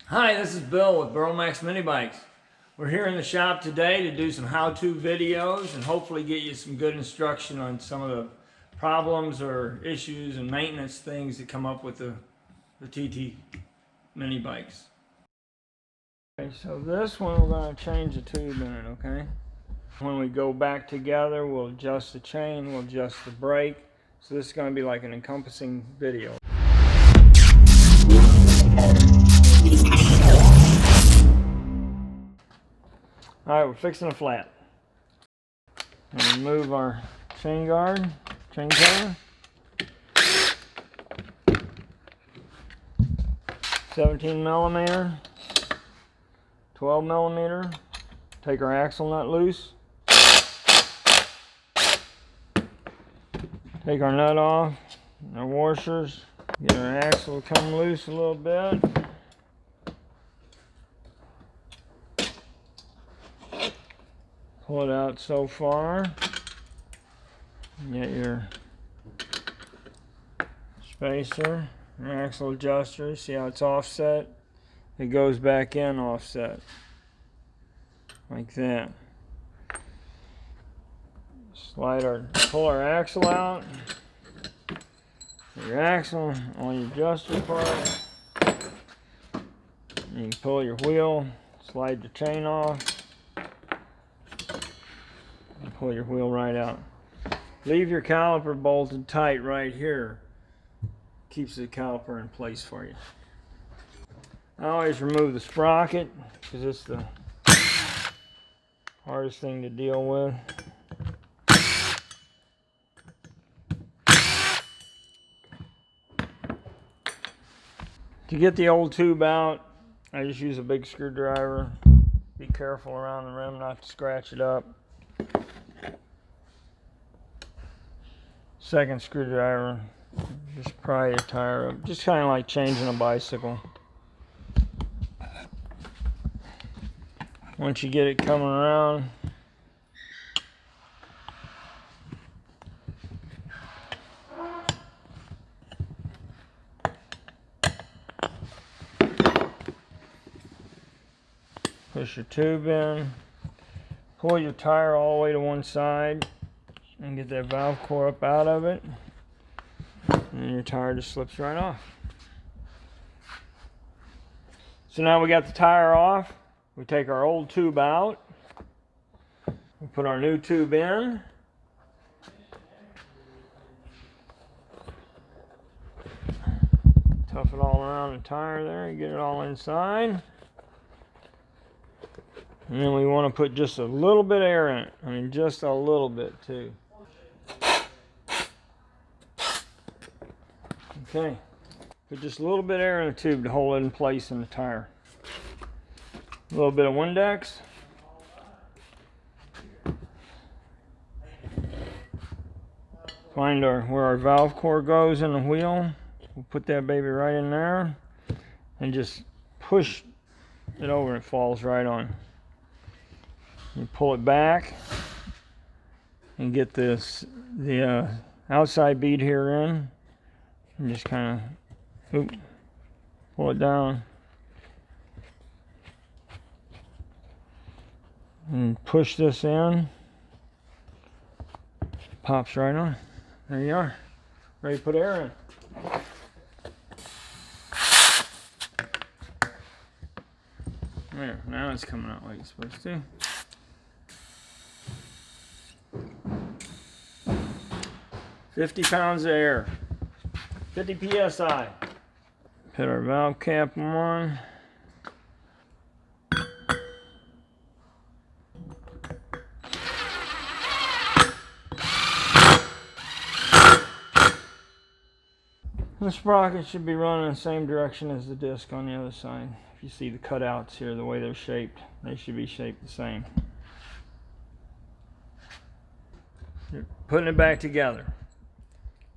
Hi, this is Bill with Burromax Mini Bikes. We're here in the shop today to do some how-to videos and hopefully get you some good instruction on some of the problems or issues and maintenance things that come up with the TT mini bikes. Okay, so this one we're going to change the tube in it, okay? When we go back together, we'll adjust the chain, we'll adjust the brake. So this is going to be like an encompassing video. Alright, we're fixing a flat. And remove our chain guard, chain cover. 17 millimeter, 12 millimeter. Take our axle nut loose. Take our nut off, our washers. Get our axle to come loose a little bit. Pull it out so far. Get your spacer, your axle adjuster. See how it's offset? It goes back in offset. Like that. Pull our axle out. Your axle on your adjuster part. You can pull your wheel, slide the chain off, and pull your wheel right out. Leave your caliper bolted tight right here. Keeps the caliper in place for you. I always remove the sprocket because it's the hardest thing to deal with. To get the old tube out, I just use a big screwdriver. Be careful around the rim not to scratch it up. Second screwdriver, just pry your tire up. Just kind of like changing a bicycle. Once you get it coming around, push your tube in, pull your tire all the way to one side, and get that valve core up out of it, and then your tire just slips right off. So now we got the tire off. We take our old tube out. We put our new tube in. Tough it all around the tire there and get it all inside. And then we want to put just a little bit of air in it. I mean, just a little bit too. Okay. Put just a little bit of air in the tube to hold it in place in the tire. A little bit of Windex. Find where our valve core goes in the wheel. We'll put that baby right in there and just push it over and it falls right on. You pull it back and get the outside bead here in and just kind of pull it down and push this in. Pops right on. There you are. Ready to put air in. There, now it's coming out like it's supposed to. "50 pounds of air, 50 psi. Put our valve cap on. The sprocket should be running in the same direction as the disc on the other side. If you see the cutouts here, the way they're shaped, they should be shaped the same. You're putting it back together.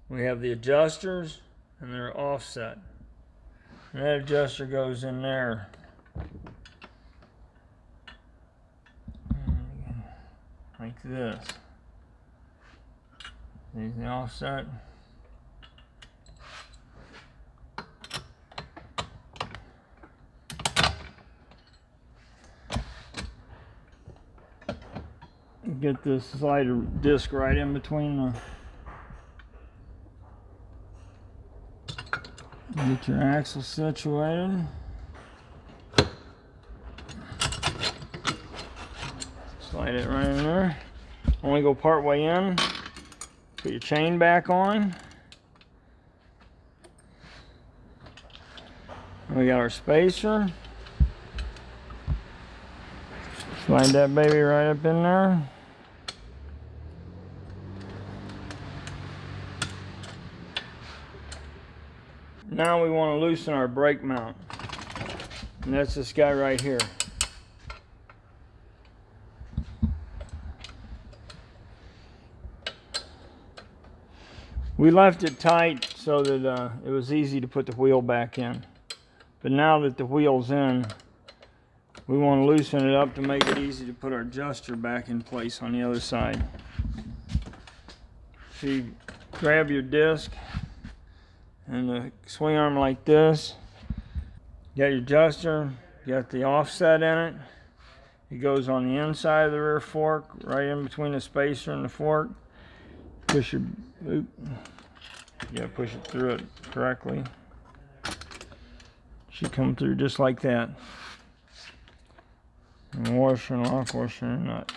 We have the adjusters and they're offset. And that adjuster goes in there. Like this. There's the offset. Get this slider disc right in between the. Get your axle situated. Slide it right in there. Only go part way in. Put your chain back on. We got our spacer. Slide that baby right up in there. Now we want to loosen our brake mount. And that's this guy right here. We left it tight so that it was easy to put the wheel back in. But now that the wheel's in, we want to loosen it up to make it easy to put our adjuster back in place on the other side. So you grab your disc and the swing arm like this. You got your adjuster, you got the offset in it. It goes on the inside of the rear fork, right in between the spacer and the fork. Push your, you gotta push it through it correctly. Should come through just like that. And washer and lock, washer and nut.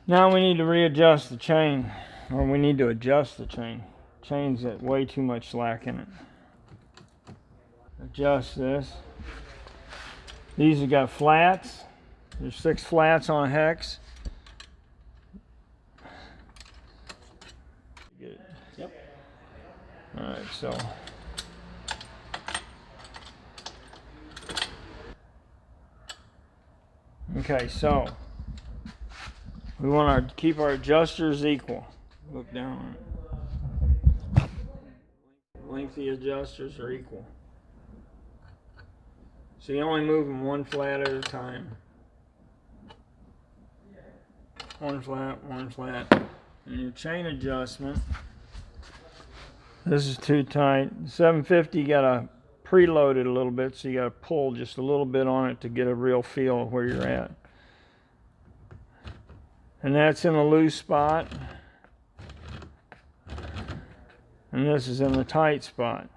Now we need to readjust the chain, or we need to adjust the chain. Chain's got way too much slack in it. Adjust this. These have got flats. There's 6 flats on a hex. Get it? Yep. Alright, so. Okay, so. We want to keep our adjusters equal. Look down. Lengthy adjusters are equal. So you only move them one flat at a time. One flat, one flat. And your chain adjustment. This is too tight. 750 got to preload it a little bit, so you got to pull just a little bit on it to get a real feel of where you're at. And that's in the loose spot. And this is in the tight spot.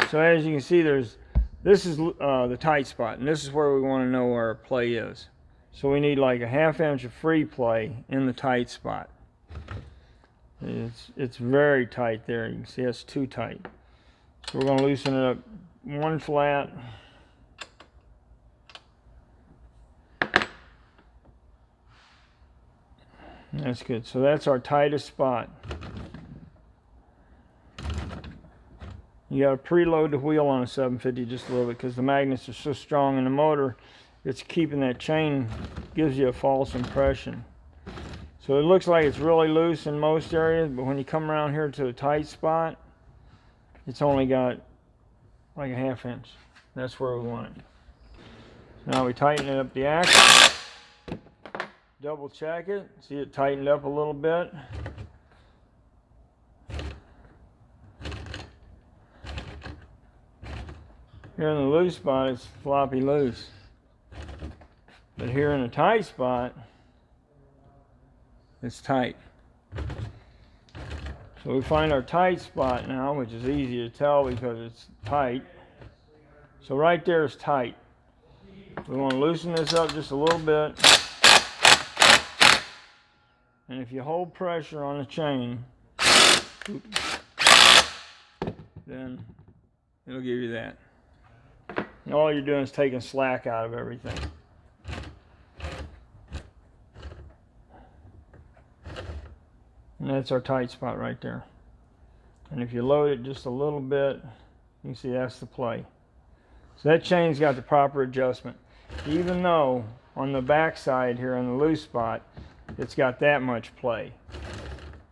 So as you can see, this is the tight spot, and this is where we want to know where our play is. So we need like a 1/2 inch of free play in the tight spot. It's very tight there. You can see it's too tight. So we're going to loosen it up one flat. That's good. So that's our tightest spot. You got to preload the wheel on a 750 just a little bit because the magnets are so strong in the motor. It's keeping that chain, gives you a false impression. So it looks like it's really loose in most areas, but when you come around here to the tight spot, it's only got like a 1/2 inch. That's where we want it. Now we tighten it up the axle. Double check it. See it tightened up a little bit. Here in the loose spot, it's floppy loose. But here in the tight spot, it's tight. So we find our tight spot now, which is easy to tell because it's tight. So right there is tight. We want to loosen this up just a little bit. And if you hold pressure on the chain, then it'll give you that. And all you're doing is taking slack out of everything. And that's our tight spot right there. And if you load it just a little bit, you can see that's the play. So that chain's got the proper adjustment. Even though on the back side here on the loose spot, it's got that much play.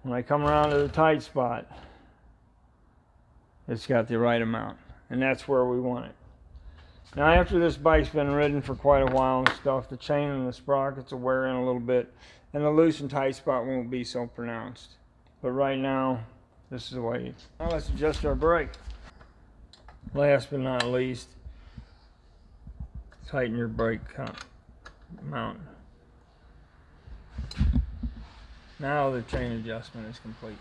When I come around to the tight spot, it's got the right amount. And that's where we want it. Now after this bike's been ridden for quite a while and stuff, the chain and the sprockets will wear in a little bit, and the loose and tight spot won't be so pronounced. But right now, this is the way it is. Now let's adjust our brake. Last but not least, tighten your brake mount. Now the chain adjustment is complete.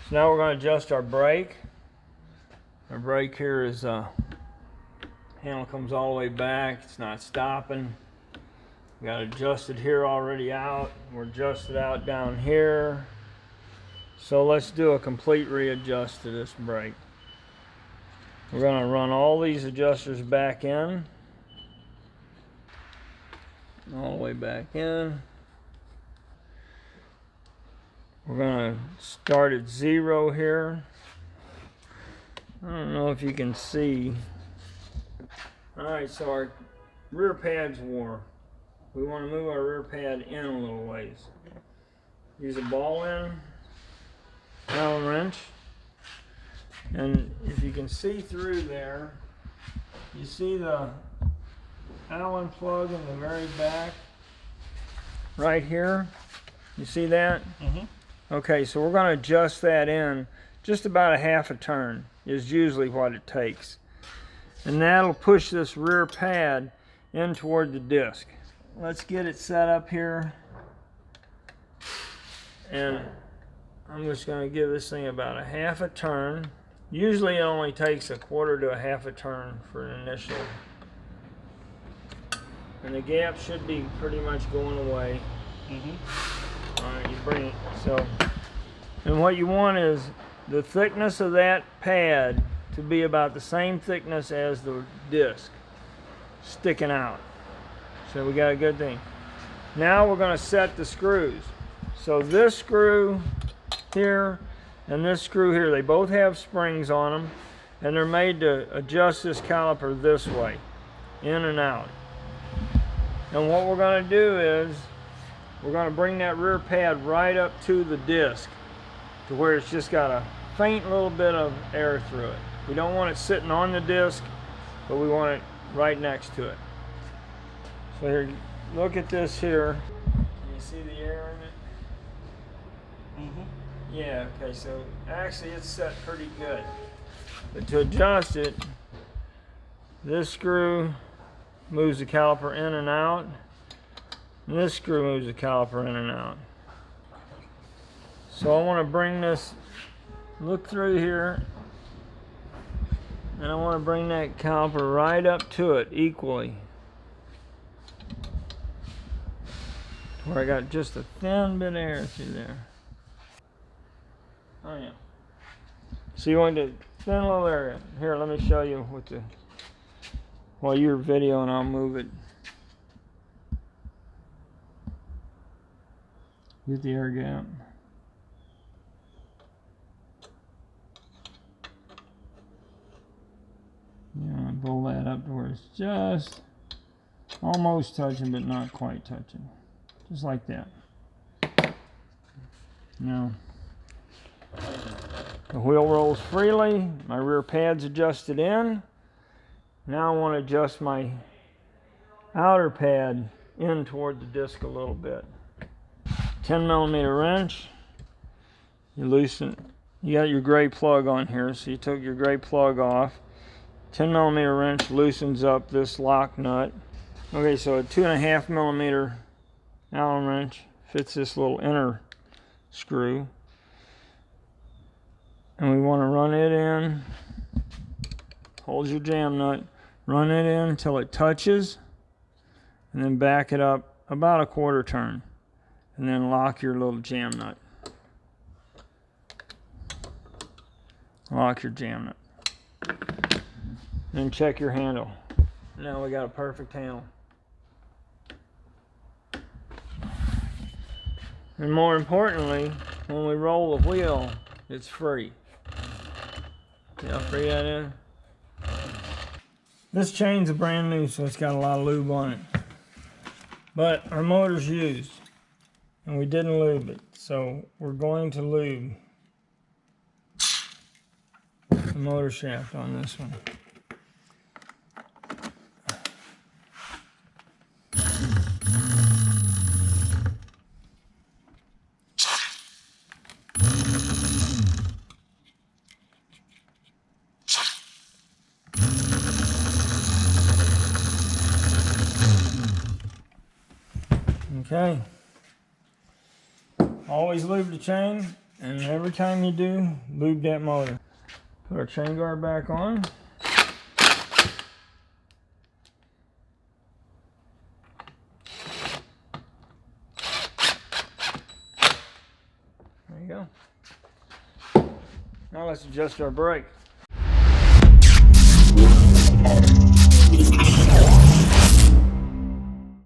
So now we're going to adjust our brake. Our brake here is handle comes all the way back. It's not stopping. We got it adjusted here already out. We're adjusted out down here. So let's do a complete readjust to this brake. We're going to run all these adjusters back in. All the way back in. We're going to start at 0 here. I don't know if you can see. Alright, so our rear pad's wore. We want to move our rear pad in a little ways. Use a ball end, Allen wrench, and if you can see through there, you see the Allen plug in the very back, right here. You see that? Mm-hmm. Okay, so we're going to adjust that in. Just about a half a turn is usually what it takes. And that'll push this rear pad in toward the disc. Let's get it set up here. And I'm just going to give this thing about a half a turn. Usually it only takes a quarter to a half a turn for an initial. And the gap should be pretty much going away. Mm-hmm. All right, you bring it. So, and what you want is the thickness of that pad to be about the same thickness as the disc sticking out. So we got a good thing. Now we're going to set the screws. So this screw here and this screw here, they both have springs on them, and they're made to adjust this caliper this way, in and out. And what we're going to do is we're going to bring that rear pad right up to the disc to where it's just got a faint little bit of air through it. We don't want it sitting on the disc, but we want it right next to it. So here, look at this here. Can you see the air in it? Mm-hmm. Yeah, okay, so actually it's set pretty good. But to adjust it, this screw moves the caliper in and out, and this screw moves the caliper in and out. So I want to bring this, look through here, and I want to bring that caliper right up to it equally. Where I got just a thin bit of air through there. Oh yeah. So you want to thin little area. Here, let me show you with the, while you're videoing, I'll move it. Get the air gap. Yeah, pull that up to where it's just almost touching, but not quite touching. Just like that. Now, the wheel rolls freely. My rear pad's adjusted in. Now I want to adjust my outer pad in toward the disc a little bit. 10mm wrench. You loosen. You got your gray plug on here, so you took your gray plug off. 10mm wrench loosens up this lock nut. Okay, so a 2.5mm Allen wrench fits this little inner screw, and we want to run it in. Hold your jam nut, run it in until it touches, and then back it up about a quarter turn, and then lock your little jam nut. Lock your jam nut. Then check your handle. Now we got a perfect handle. And more importantly, when we roll the wheel, it's free. See how free that is? This chain's a brand new, so it's got a lot of lube on it. But our motor's used, and we didn't lube it, so we're going to lube the motor shaft on this one. Okay. Always lube the chain, and every time you do, lube that motor. Put our chain guard back on. There you go. Now let's adjust our brake.